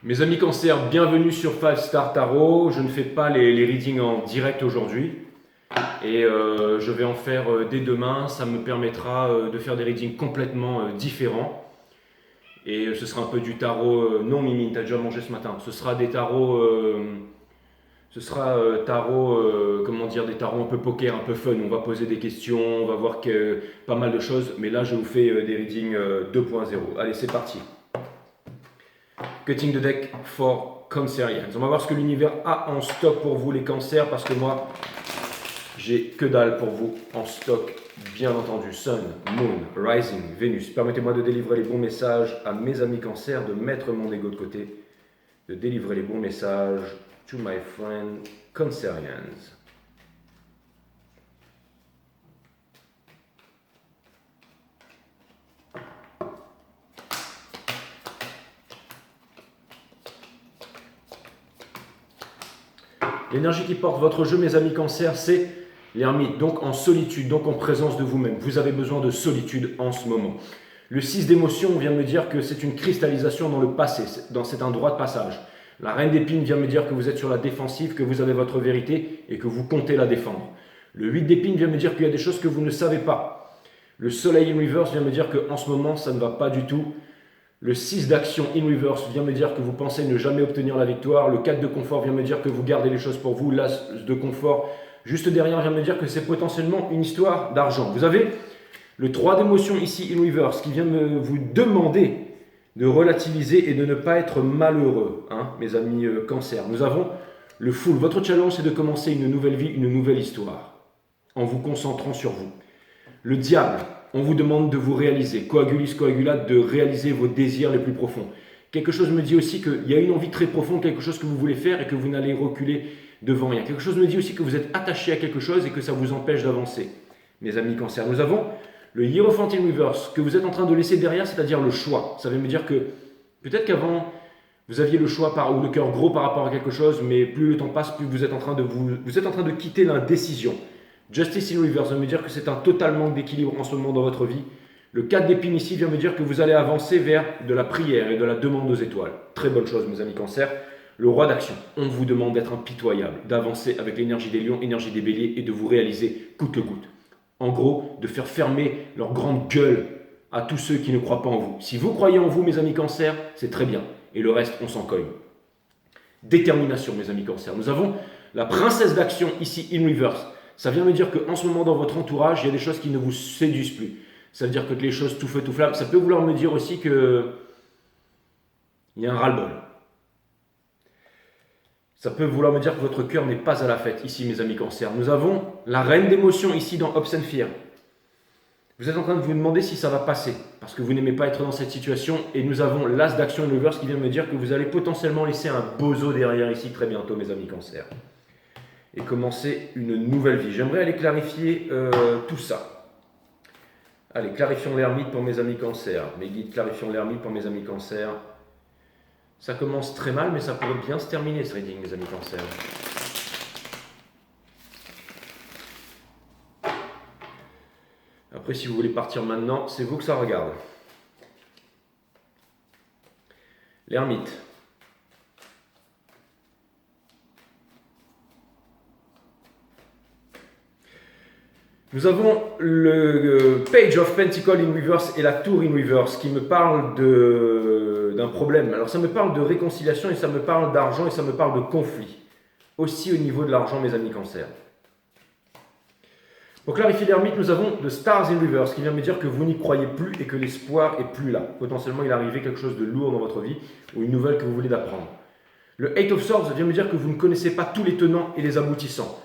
Mes amis Cancer, bienvenue sur 5 Star Tarot. Je ne fais pas les readings en direct aujourd'hui et je vais en faire dès demain. Ça me permettra de faire des readings complètement différents et ce sera un peu du tarot. Non Mimi, t'as déjà mangé ce matin. Ce sera des tarots, comment dire, des tarots un peu poker, un peu fun. On va poser des questions, on va voir pas mal de choses. Mais là, je vous fais des readings 2.0. Allez, c'est parti. Cutting the deck for Cancerians. On va voir ce que l'univers a en stock pour vous les cancers, parce que moi, j'ai que dalle pour vous en stock, bien entendu. Sun, Moon, Rising, Vénus. Permettez-moi de délivrer les bons messages à mes amis cancers, de mettre mon ego de côté, de délivrer les bons messages to my friend Cancerians. L'énergie qui porte votre jeu, mes amis cancers, c'est l'ermite, donc en solitude, donc en présence de vous-même. Vous avez besoin de solitude en ce moment. Le 6 d'émotion vient me dire que c'est une cristallisation dans le passé, c'est un droit de passage. La reine d'épines vient me dire que vous êtes sur la défensive, que vous avez votre vérité et que vous comptez la défendre. Le 8 d'épines vient me dire qu'il y a des choses que vous ne savez pas. Le soleil in reverse vient me dire qu'en ce moment, ça ne va pas du tout. Le 6 d'action in reverse vient me dire que vous pensez ne jamais obtenir la victoire. Le 4 de confort vient me dire que vous gardez les choses pour vous. L'as de confort, juste derrière, vient me dire que c'est potentiellement une histoire d'argent. Vous avez le 3 d'émotion ici in reverse qui vient vous demander de relativiser et de ne pas être malheureux, hein, mes amis cancer. Nous avons le full. Votre challenge, c'est de commencer une nouvelle vie, une nouvelle histoire, en vous concentrant sur vous. Le diable, on vous demande de vous réaliser, coagulis, coagulate, de réaliser vos désirs les plus profonds. Quelque chose me dit aussi qu'il y a une envie très profonde, quelque chose que vous voulez faire et que vous n'allez reculer devant rien. Quelque chose me dit aussi que vous êtes attaché à quelque chose et que ça vous empêche d'avancer. Mes amis cancer, nous avons le Hierophant in Reverse que vous êtes en train de laisser derrière, c'est-à-dire le choix. Ça veut me dire que peut-être qu'avant, vous aviez le choix ou le cœur gros par rapport à quelque chose, mais plus le temps passe, plus vous êtes en train de quitter l'indécision. Justice in Reverse vient me dire que c'est un total manque d'équilibre en ce moment dans votre vie. Le 4 d'épines ici vient me dire que vous allez avancer vers de la prière et de la demande aux étoiles. Très bonne chose, mes amis cancer. Le roi d'action, on vous demande d'être impitoyable, d'avancer avec l'énergie des lions, énergie des béliers et de vous réaliser coûte que coûte. En gros, de faire fermer leur grande gueule à tous ceux qui ne croient pas en vous. Si vous croyez en vous, mes amis cancer, c'est très bien. Et le reste, on s'en cogne. Détermination, mes amis cancer. Nous avons la princesse d'action ici in reverse. Ça vient me dire qu'en ce moment, dans votre entourage, il y a des choses qui ne vous séduisent plus. Ça veut dire que les choses tout feu, tout flamme. Ça peut vouloir me dire aussi qu'il y a un ras-le-bol. Ça peut vouloir me dire que votre cœur n'est pas à la fête, ici, mes amis cancers. Nous avons la reine d'émotion, ici, dans Hopes and Fear. Vous êtes en train de vous demander si ça va passer, parce que vous n'aimez pas être dans cette situation. Et nous avons l'as d'action in reverse qui vient me dire que vous allez potentiellement laisser un bozo derrière ici très bientôt, mes amis cancers. Et commencer une nouvelle vie. J'aimerais aller clarifier tout ça. Allez, clarifions l'ermite pour mes amis cancers. Mes guides, clarifions l'ermite pour mes amis cancers. Ça commence très mal, mais ça pourrait bien se terminer ce reading, mes amis cancers. Après, si vous voulez partir maintenant, c'est vous que ça regarde. L'ermite. Nous avons le Page of Pentacles in Reverse et la Tour in Reverse qui me parle d'un problème. Alors ça me parle de réconciliation et ça me parle d'argent et ça me parle de conflit. Aussi au niveau de l'argent, mes amis cancers. Pour clarifier l'ermite, nous avons le Stars in Reverse qui vient me dire que vous n'y croyez plus et que l'espoir est plus là. Potentiellement, il est arrivé quelque chose de lourd dans votre vie ou une nouvelle que vous voulez d'apprendre. Le Eight of Swords vient me dire que vous ne connaissez pas tous les tenants et les aboutissants.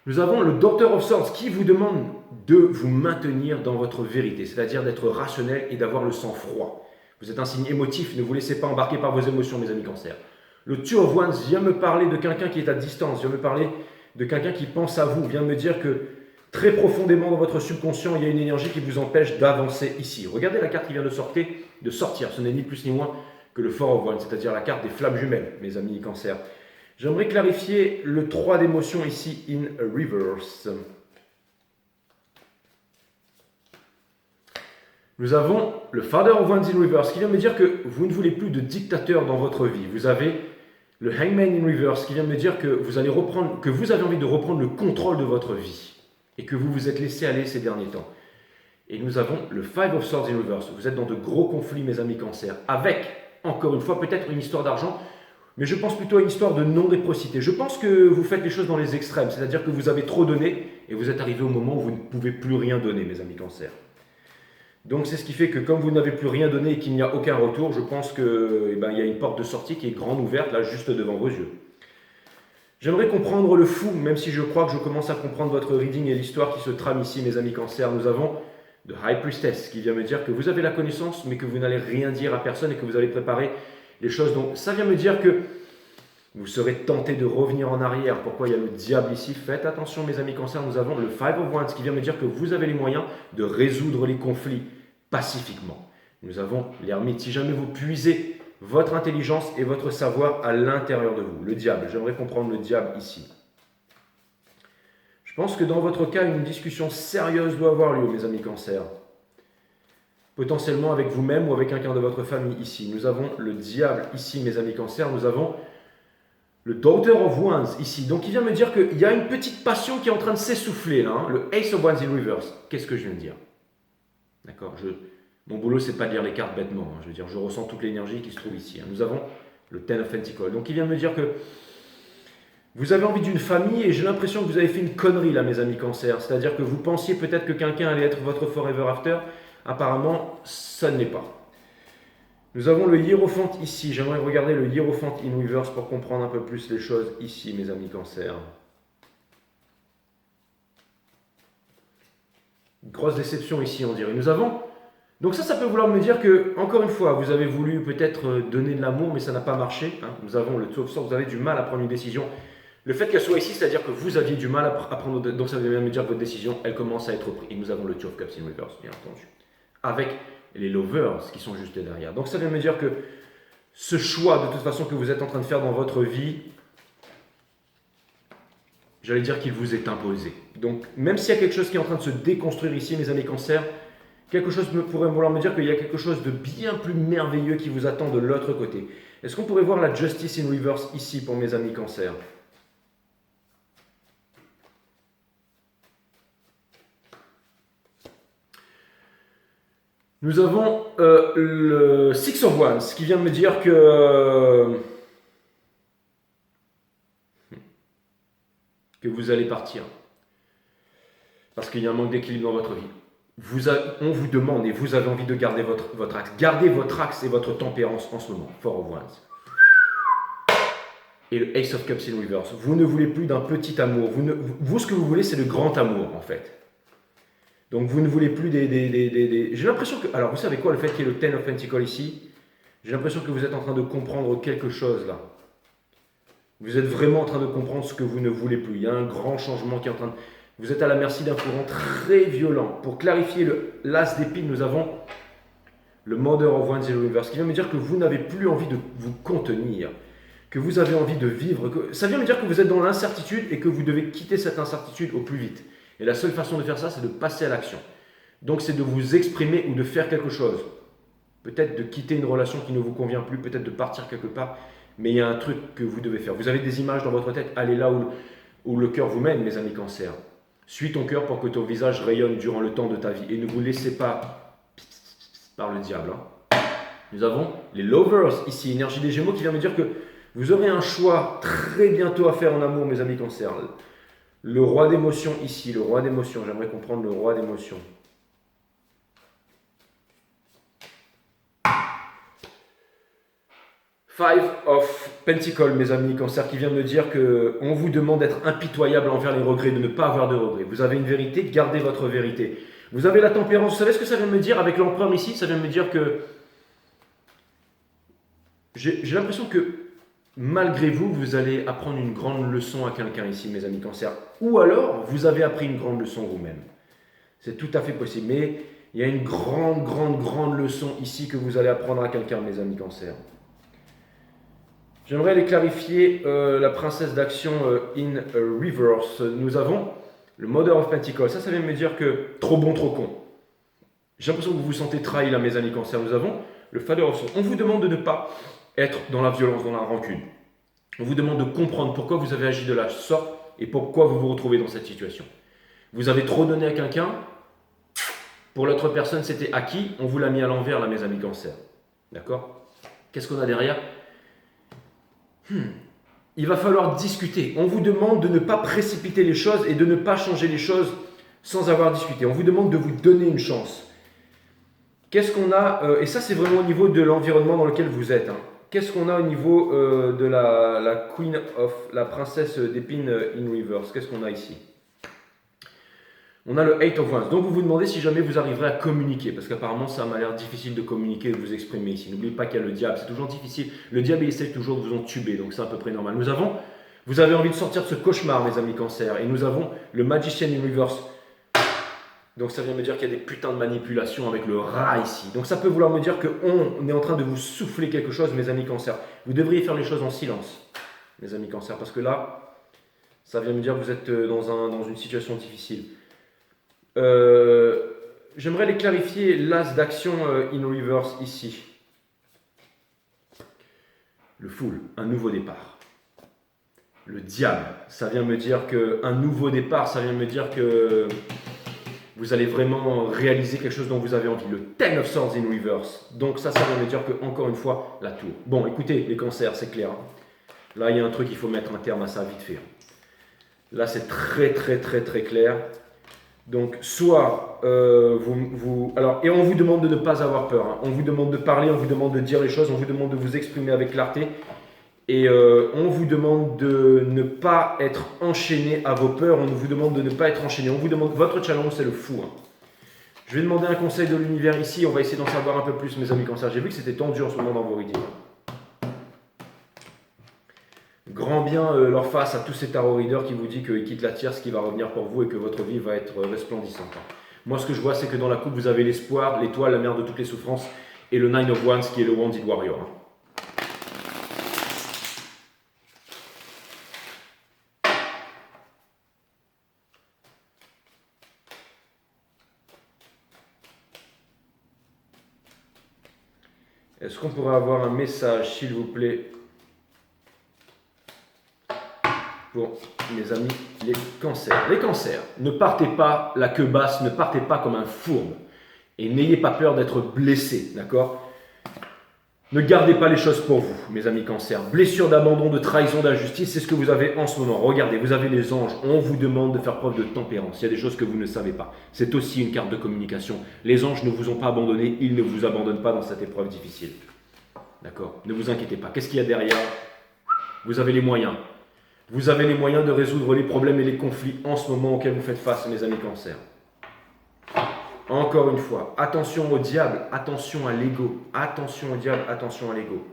Nous avons le Doctor of Swords qui vous demande de vous maintenir dans votre vérité, c'est-à-dire d'être rationnel et d'avoir le sang-froid. Vous êtes un signe émotif, ne vous laissez pas embarquer par vos émotions, mes amis cancers. Le Two of Wands vient me parler de quelqu'un qui est à distance, vient me parler de quelqu'un qui pense à vous, vient me dire que très profondément dans votre subconscient, il y a une énergie qui vous empêche d'avancer ici. Regardez la carte qui vient de sortir. Ce n'est ni plus ni moins que le Four of Wands, c'est-à-dire la carte des flammes jumelles, mes amis cancers. J'aimerais clarifier le 3 d'émotion ici, in reverse. Nous avons le Father of Wands in Reverse qui vient me dire que vous ne voulez plus de dictateur dans votre vie. Vous avez le Hangman in Reverse qui vient me dire que vous avez envie de reprendre le contrôle de votre vie et que vous vous êtes laissé aller ces derniers temps. Et nous avons le Five of Swords in Reverse. Vous êtes dans de gros conflits, mes amis Cancer, avec, encore une fois, peut-être une histoire d'argent, mais je pense plutôt à une histoire de non-réciprocité. Je pense que vous faites les choses dans les extrêmes, c'est-à-dire que vous avez trop donné et vous êtes arrivé au moment où vous ne pouvez plus rien donner, mes amis Cancer. Donc c'est ce qui fait que comme vous n'avez plus rien donné et qu'il n'y a aucun retour, je pense qu'il y a une porte de sortie qui est grande ouverte, là, juste devant vos yeux. J'aimerais comprendre le fou, même si je crois que je commence à comprendre votre reading et l'histoire qui se trame ici, mes amis Cancer. Nous avons The High Priestess qui vient me dire que vous avez la connaissance, mais que vous n'allez rien dire à personne et que vous allez préparer les choses. Donc ça vient me dire que vous serez tenté de revenir en arrière. Pourquoi il y a le diable ici? Faites attention, mes amis Cancer. Nous avons le Five of Wands qui vient me dire que vous avez les moyens de résoudre les conflits pacifiquement. Nous avons l'ermite. Si jamais vous puisez votre intelligence et votre savoir à l'intérieur de vous. Le diable. J'aimerais comprendre le diable ici. Je pense que dans votre cas, une discussion sérieuse doit avoir lieu, mes amis Cancer. Potentiellement avec vous-même ou avec quelqu'un de votre famille ici. Nous avons le diable ici, mes amis Cancer. Nous avons le Daughter of Wands ici. Donc il vient me dire qu'il y a une petite passion qui est en train de s'essouffler là. Le Ace of Wands in Reverse. Qu'est-ce que je viens de dire? D'accord, mon boulot, c'est pas de lire les cartes bêtement. Je veux dire, je ressens toute l'énergie qui se trouve ici. Nous avons le Ten of Pentacles. Donc il vient me dire que vous avez envie d'une famille et j'ai l'impression que vous avez fait une connerie là, mes amis Cancer. C'est-à-dire que vous pensiez peut-être que quelqu'un allait être votre forever after. Apparemment, ça ne l'est pas. Nous avons le Hierophant ici. J'aimerais regarder le Hierophant in Reverse pour comprendre un peu plus les choses ici, mes amis Cancer. Grosse déception ici, on dirait. Nous avons... Donc ça peut vouloir me dire que, encore une fois, vous avez voulu peut-être donner de l'amour, mais ça n'a pas marché. Hein. Nous avons le Two of Swords, vous avez du mal à prendre une décision. Le fait qu'elle soit ici, c'est-à-dire que vous aviez du mal à prendre... Donc ça veut bien me dire que votre décision, elle commence à être prise. Et nous avons le Two of Cups in Reverse, bien entendu. Avec les Lovers qui sont juste derrière. Donc ça vient me dire que ce choix, de toute façon, que vous êtes en train de faire dans votre vie, j'allais dire qu'il vous est imposé. Donc, même s'il y a quelque chose qui est en train de se déconstruire ici, mes amis Cancer, quelque chose pourrait vouloir me dire qu'il y a quelque chose de bien plus merveilleux qui vous attend de l'autre côté. Est-ce qu'on pourrait voir la Justice in Reverse ici pour mes amis Cancer? Nous avons le Six of Wands qui vient me dire que vous allez partir. Parce qu'il y a un manque d'équilibre dans votre vie. On vous demande et vous avez envie de garder votre axe. Gardez votre axe et votre tempérance en ce moment. Four of Wands. Et le Ace of Cups in Reverse. Vous ne voulez plus d'un petit amour. Vous, ce que vous voulez, c'est le grand amour, en fait. Donc, vous ne voulez plus des... J'ai l'impression que... Alors, vous savez quoi, le fait qu'il y ait le Ten of Pentacles ici, j'ai l'impression que vous êtes en train de comprendre quelque chose, là. Vous êtes vraiment en train de comprendre ce que vous ne voulez plus. Il y a un grand changement qui est en train de... Vous êtes à la merci d'un courant très violent. Pour clarifier l'as d'épine, nous avons le Mother of Wands in Reverse qui vient me dire que vous n'avez plus envie de vous contenir, que vous avez envie de vivre. Ça vient me dire que vous êtes dans l'incertitude et que vous devez quitter cette incertitude au plus vite. Et la seule façon de faire ça, c'est de passer à l'action. Donc c'est de vous exprimer ou de faire quelque chose. Peut-être de quitter une relation qui ne vous convient plus, peut-être de partir quelque part. Mais il y a un truc que vous devez faire. Vous avez des images dans votre tête, allez là où le cœur vous mène, mes amis Cancer. Suis ton cœur pour que ton visage rayonne durant le temps de ta vie. Et ne vous laissez pas par le diable. Hein. Nous avons les Lovers ici, énergie des Gémeaux, qui vient me dire que vous aurez un choix très bientôt à faire en amour, mes amis Cancer. Le roi d'émotion ici, le roi d'émotion. J'aimerais comprendre le roi d'émotion. Five of Pentacles, mes amis Cancer, qui vient me dire qu'on vous demande d'être impitoyable envers les regrets, de ne pas avoir de regrets. Vous avez une vérité, gardez votre vérité. Vous avez la tempérance. Vous savez ce que ça vient me dire avec l'empereur ici? Ça vient me dire que j'ai l'impression que malgré vous, vous allez apprendre une grande leçon à quelqu'un ici, mes amis Cancer. Ou alors, vous avez appris une grande leçon vous-même. C'est tout à fait possible. Mais il y a une grande leçon ici que vous allez apprendre à quelqu'un, mes amis Cancer. J'aimerais aller clarifier la princesse d'action in reverse. Nous avons le Mother of Pentacles. Ça vient me dire que trop bon, trop con. J'ai l'impression que vous vous sentez trahi là, mes amis cancer. Nous avons le Father of Swords. On vous demande de ne pas être dans la violence, dans la rancune. On vous demande de comprendre pourquoi vous avez agi de la sorte et pourquoi vous vous retrouvez dans cette situation. Vous avez trop donné à quelqu'un. Pour l'autre personne, c'était acquis. On vous l'a mis à l'envers là, mes amis cancer. D'accord? Qu'est-ce qu'on a derrière? Il va falloir discuter. On vous demande de ne pas précipiter les choses et de ne pas changer les choses sans avoir discuté. On vous demande de vous donner une chance. Qu'est-ce qu'on a, et ça c'est vraiment au niveau de l'environnement dans lequel vous êtes. Qu'est-ce qu'on a au niveau de la Queen of, la princesse d'épines in reverse? Qu'est-ce qu'on a ici? On a le Eight of Wands. Donc vous vous demandez si jamais vous arriverez à communiquer, parce qu'apparemment ça m'a l'air difficile de communiquer et de vous exprimer ici. N'oubliez pas qu'il y a le diable, c'est toujours difficile. Le diable il essaie toujours de vous entuber, donc c'est à peu près normal. Vous avez envie de sortir de ce cauchemar, mes amis cancer, et nous avons le Magician in reverse. Donc ça vient me dire qu'il y a des putains de manipulations avec le rat ici. Donc ça peut vouloir me dire qu'on est en train de vous souffler quelque chose, mes amis cancer. Vous devriez faire les choses en silence, mes amis cancer, parce que là, ça vient me dire que vous êtes dans une situation difficile. J'aimerais les clarifier, l'as d'action in reverse ici. Le Fool, un nouveau départ. Le diable, ça vient me dire qu'un nouveau départ, ça vient me dire que vous allez vraiment réaliser quelque chose dont vous avez envie. Le Ten of Swords in reverse. Donc ça vient me dire que, encore une fois, la tour. Bon, écoutez, les cancers, c'est clair. Là, il y a un truc, il faut mettre un terme à ça vite fait. Là, c'est très clair. Donc, soit alors, et on vous demande de ne pas avoir peur. On vous demande de parler, on vous demande de dire les choses, on vous demande de vous exprimer avec clarté. Et on vous demande de ne pas être enchaîné à vos peurs, on vous demande de ne pas être enchaîné. On vous demande, votre challenge, c'est le fou. Je vais demander un conseil de l'univers ici, on va essayer d'en savoir un peu plus, mes amis cancers. J'ai vu que c'était tendu en ce moment dans vos readings. Grand bien leur face à tous ces tarot readers qui vous disent qu'ils quittent la tierce, qui va revenir pour vous et que votre vie va être resplendissante. Moi, ce que je vois, c'est que dans la coupe, vous avez l'espoir, l'étoile, la mère de toutes les souffrances, et le Nine of Wands qui est le Wounded Warrior. Est-ce qu'on pourrait avoir un message, s'il vous plaît, pour mes amis les cancers? Les cancers, ne partez pas la queue basse, ne partez pas comme un fourbe. Et n'ayez pas peur d'être blessé, d'accord? Ne gardez pas les choses pour vous, mes amis cancers. Blessure d'abandon, de trahison, d'injustice, c'est ce que vous avez en ce moment. Regardez, vous avez les anges. On vous demande de faire preuve de tempérance. Il y a des choses que vous ne savez pas. C'est aussi une carte de communication. Les anges ne vous ont pas abandonné. Ils ne vous abandonnent pas dans cette épreuve difficile. D'accord? Ne vous inquiétez pas. Qu'est-ce qu'il y a derrière? Vous avez les moyens. Vous avez les moyens de résoudre les problèmes et les conflits en ce moment auxquels vous faites face, mes amis cancers. Encore une fois, attention au diable, attention à l'ego. Attention au diable, attention à l'ego.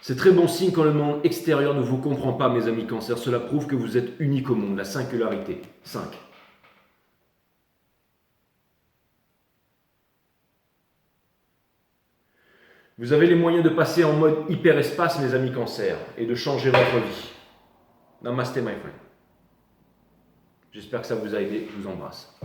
C'est très bon signe quand le monde extérieur ne vous comprend pas, mes amis cancers. Cela prouve que vous êtes unique au monde, la singularité. 5. Vous avez les moyens de passer en mode hyperespace, mes amis cancers, et de changer votre vie. Namaste, my friend. J'espère que ça vous a aidé. Je vous embrasse.